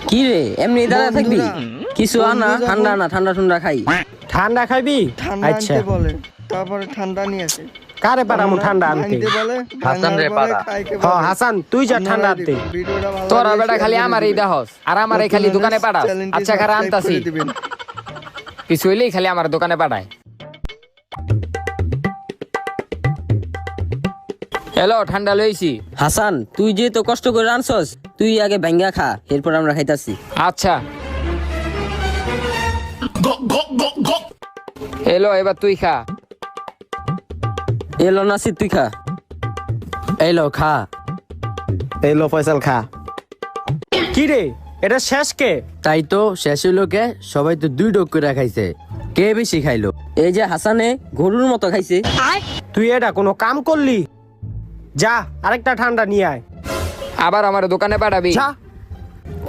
কি রে এমনি দাঁড়া থাকবি? কিছু আনা, ঠান্ডা না, ঠান্ডা ঠান্ডা খাই। ঠান্ডা খাইবি? ঠান্ডা আচ্ছা আনতে বলে, তারপরে ঠান্ডা নিয়ে আসে। কারে পারামু ঠান্ডা আনতে? ভাঙতে বলে, হাসান রে ভাঙার পরে পাড়া। খাইতে হ বলে। হাসান তুই যা ঠান্ডা আনতে। ভিডিওটা ভালো তোরা লাগলে বেটা share খালি করে আমার এই দিবেন। দেহস আর আমার এই খালি নতুন দোকানে হলে পাঠাস। চ্যানেলটি আচ্ছা খারা subscribe আনতাছি করে দিবেন। কিছু হইলেই খালি আমার দোকানে পাঠায়। হ্যালো ঠান্ডা লইছি। হাসান তুই যে তো কষ্ট করে আনছস, তুই আগে ভাঙ্গা খা, এরপর আমরা খাইতাছি। আচ্ছা এলো এবার তুই খা। এলো নাসির তুই খা। এলো খা। এলো ফয়সাল খা। কি রে এটা শেষ কে? তাই তো শেষ হইলো কে? সবাই তো 2 ডোক করে খাইছে, কে বেশি খাইলো? এই যে হাসানে গরুর মতো খাইছে। তুই এটা কোনো কাম করলি? যা আরেকটা ঠান্ডা নিয়ে আয়। আবার আমার দোকানে পাঠাবি? যা